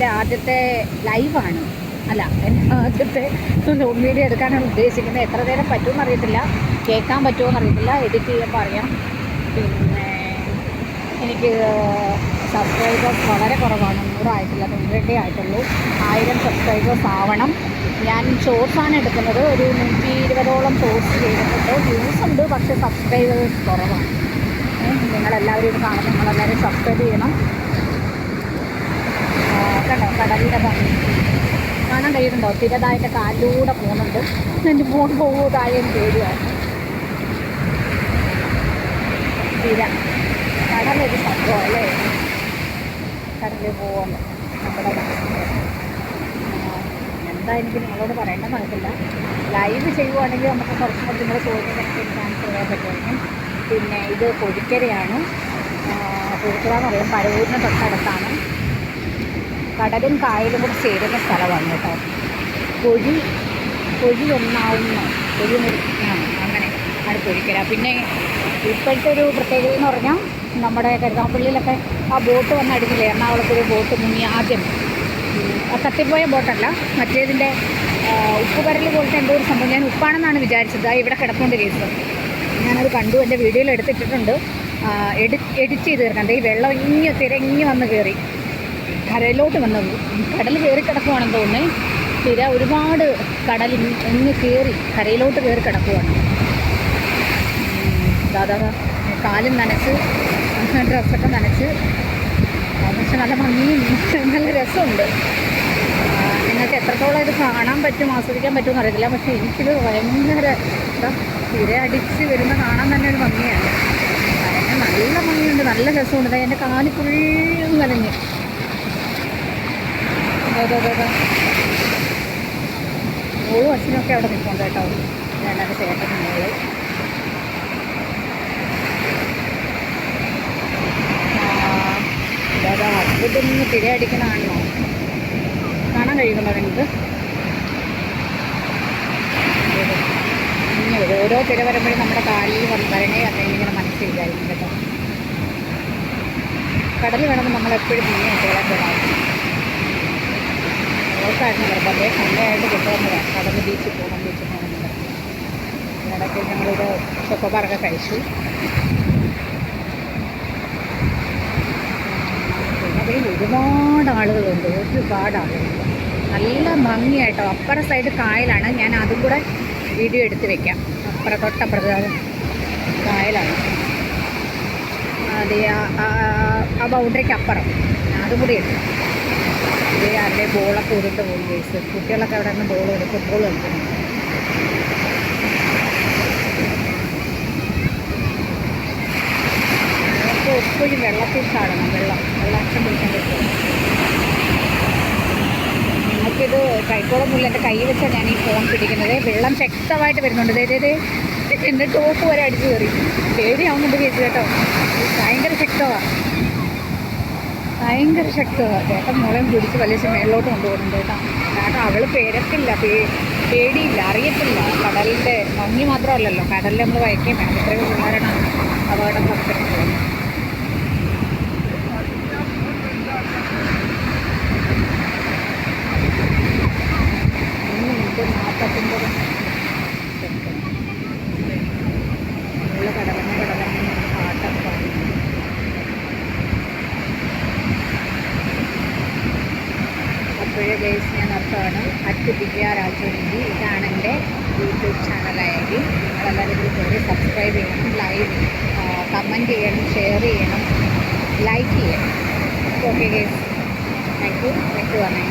എൻ്റെ ആദ്യത്തെ ലൈവാണ്, അല്ല എൻ്റെ ആദ്യത്തെ ലോങ് വീഡിയോ എടുക്കാനാണ് ഉദ്ദേശിക്കുന്നത്. എത്ര നേരം പറ്റുമെന്ന് അറിയത്തില്ല, കേൾക്കാൻ പറ്റുമോ അറിയത്തില്ല, എഡിറ്റ് ചെയ്യുമ്പോൾ അറിയാം. പിന്നെ എനിക്ക് സബ്സ്ക്രൈബേഴ്സ് വളരെ കുറവാണ്, 100 ആയിട്ടില്ല, 92 ആയിട്ടുള്ളൂ. 1000 സബ്സ്ക്രൈബേഴ്സ് ആവണം. ഞാൻ ഷോർട്സാണ് എടുക്കുന്നത്, ഒരു 120ഓളം ഷോർട്സ് ചെയ്തിട്ടുണ്ട്. വ്യൂസ് ഉണ്ട്, പക്ഷേ സബ്സ്ക്രൈബേഴ്സ് കുറവാണ്. നിങ്ങളെല്ലാവരും ഇത് കാണും, നിങ്ങളെല്ലാവരും സബ്സ്ക്രൈബ് ചെയ്യണം. കണ്ടോ കടലിൻ്റെ ഭംഗി കാണാൻ കഴിയുന്നുണ്ടോ? തിരതായിട്ട് കാലിലൂടെ പോകുന്നുണ്ട്. എൻ്റെ ഫോൺ പോകുമോ താഴെ പേടിയാണ്. തിര കടലൊരു സംഭവം അല്ലേ, കടലിൽ പോകുമല്ലോ നമ്മുടെ എന്താ എനിക്ക് നിങ്ങളോട് പറയേണ്ടത് അറിയില്ല. ലൈവ് ചെയ്യുവാണെങ്കിൽ നമുക്ക് കുറച്ചും കൂടി നിങ്ങളുടെ ചോദ്യങ്ങൾക്ക് എനിക്ക് ആൻസർ ചെയ്യാൻ പറ്റുമായിരിക്കും. പിന്നെ ഇത് പൊഴിക്കരയാണ്, പൊഴിക്കര എന്ന് പറയും, പരവൂരിന് തൊട്ടടുത്താണ്. കടലും കായലും കൂടി ചേരുന്ന സ്ഥലമാണ് കേട്ടോ. പൊഴി ഒന്നാവുന്ന പൊഴി മുറിക്കാണ്, അങ്ങനെ ആണ് പൊഴിക്കര. പിന്നെ ഇപ്പോഴത്തെ ഒരു പ്രത്യേകത എന്ന് പറഞ്ഞാൽ നമ്മുടെ കരുനാഗപ്പള്ളിയിലൊക്കെ ആ ബോട്ട് വന്നടിച്ചില്ലേ, എറണാകുളത്തൊരു ബോട്ട് മുങ്ങി. ആദ്യം കത്തിപ്പോയ ബോട്ടല്ല, മറ്റേതിൻ്റെ ഉപ്പുകരൽ പോലത്തെ എന്തോ ഒരു സംഭവം. ഞാൻ ഉപ്പാണെന്നാണ് വിചാരിച്ചത്. ഇവിടെ കിടപ്പുണ്ട് കേസ്, ഞാനത് കണ്ടു, എൻ്റെ വീഡിയോയിൽ എടുത്തിട്ടിട്ടുണ്ട്. എഡിറ്റ് ചെയ്ത് തീർക്കാം. ഈ വെള്ളം തിരങ്ങി വന്ന് കയറി കരയിലോട്ട് വന്നത്, കടൽ കയറി കിടക്കുവാണെന്ന് തോന്നുന്നേ. തിര ഒരുപാട് കടൽ ഇങ്ങ് കയറി കരയിലോട്ട് കയറി കിടക്കുവാണ്. ദാദാ കാലും നനച്ച്, ഡ്രസ്സൊക്കെ നനച്ച്, പക്ഷെ നല്ല ഭംഗിയും നല്ല രസമുണ്ട്. നിങ്ങൾക്ക് എത്രത്തോളം ഇത് കാണാൻ പറ്റും, ആസ്വദിക്കാൻ പറ്റുമെന്ന് അറിയത്തില്ല. പക്ഷേ എനിക്കിത് ഭയങ്കര തിര അടിച്ച് വരുന്ന കാണാൻ തന്നെ ഒരു ഭംഗിയാണ്. നല്ല ഭംഗിയുണ്ട്, നല്ല രസമുണ്ട്. എൻ്റെ കാല് ഫുള്ളും നനഞ്ഞ്. ഓരോ അച്ഛനൊക്കെ അവിടെ നിൽക്കുന്നുണ്ട് കേട്ടോ. ഞാനത് ചേട്ടൻ മോള് അതാ ഹസ്ബൻഡൊന്ന് തിരയടിക്കണമാണോ കാണാൻ കഴിയുന്നുണ്ടോ നിങ്ങൾക്ക്? ഇനി ഓരോ തിര വരുമ്പോഴും നമ്മുടെ കാലിൽ വരണേ അല്ലെങ്കിൽ ഇങ്ങനെ മനസ്സിൽ വിചാരിക്കും കേട്ടോ. കടൽ വേണമെന്ന് നമ്മളെപ്പോഴും പിന്നെ കുട്ടികളൊക്കെ ഉണ്ടാവും. ഓർക്കായിരുന്നു നിർബന്ധം, സൺഡേയായിട്ട് കിട്ടുന്നതാണ്. കടൽ ബീച്ചിൽ പോകണം ഇടയ്ക്ക് ഞങ്ങളിത് ചൊക്കോബാറൊക്കെ കഴിച്ചു. അതിൽ ഒരുപാട് ആളുകളുണ്ട്, ഒരുപാട് ആളുകളുണ്ട്. നല്ല ഭംഗിയായിട്ടോ. അപ്പുറ സൈഡ് കായലാണ്, ഞാൻ അതും കൂടെ വീഡിയോ എടുത്ത് വെക്കാം. തൊട്ടപ്പുറത്ത് കായലാണ്, അതെ ആ ബൗണ്ടറിക്ക് അപ്പുറം അതും കൂടി ഉണ്ട്. ഇത് അതിലെ ബോളൊക്കെ ഉരുട്ട് പോകും കേസ്. കുട്ടികളൊക്കെ അവിടെ നിന്ന് ഫുട്ബോൾ കളിക്കുന്നു. നമുക്ക് എപ്പോഴും വെള്ളത്തിൽ ചാടണം, വെള്ളാക്ഷം പിടിക്കാൻ പറ്റും. നിങ്ങൾക്കിത് കൈക്കോളൊന്നുമില്ല, എൻ്റെ കൈ വെച്ചാൽ ഞാൻ ഈ ഫോൺ പിടിക്കുന്നത്. വെള്ളം ശക്തമായിട്ട് വരുന്നുണ്ട്. അതായത് എൻ്റെ ടോപ്പ് വരെ അടിച്ചു കയറി. പേടിയാവുന്നുണ്ട് കേസ് കേട്ടോ. ഭയങ്കര ശക്തമാണ്. ചേട്ടൻ മോളെയും പിടിച്ച് വലിച്ച് മേളിലോട്ട് കൊണ്ടുപോകുന്നുണ്ട് കേട്ടോ. കാരണം അവൾ പേടിയില്ല, അറിയത്തില്ല. കടലിൻ്റെ ഭംഗി മാത്രമല്ലല്ലോ, കടലിൽ നമ്മൾ വയ്ക്കാൻ വേണം. ഇത്രയും പിള്ളേരാണ് അപകടം സംഭവിക്കുന്നത്. അപ്പോഴേ ഗൈസ് ഞാൻ അർത്ഥമാണ് @ദിവ്യ രാജുവിൻ്റെ. ഇതാണ് എൻ്റെ യൂട്യൂബ് ചാനലായത്. നിങ്ങളെല്ലാവരും ഇതിൽ കയറി സബ്സ്ക്രൈബ് ചെയ്യണം, കമൻറ്റ് ചെയ്യണം, ഷെയർ ചെയ്യണം, ലൈക്ക് ചെയ്യണം. ഓക്കെ ഗൈസ്, താങ്ക് യു പറഞ്ഞു.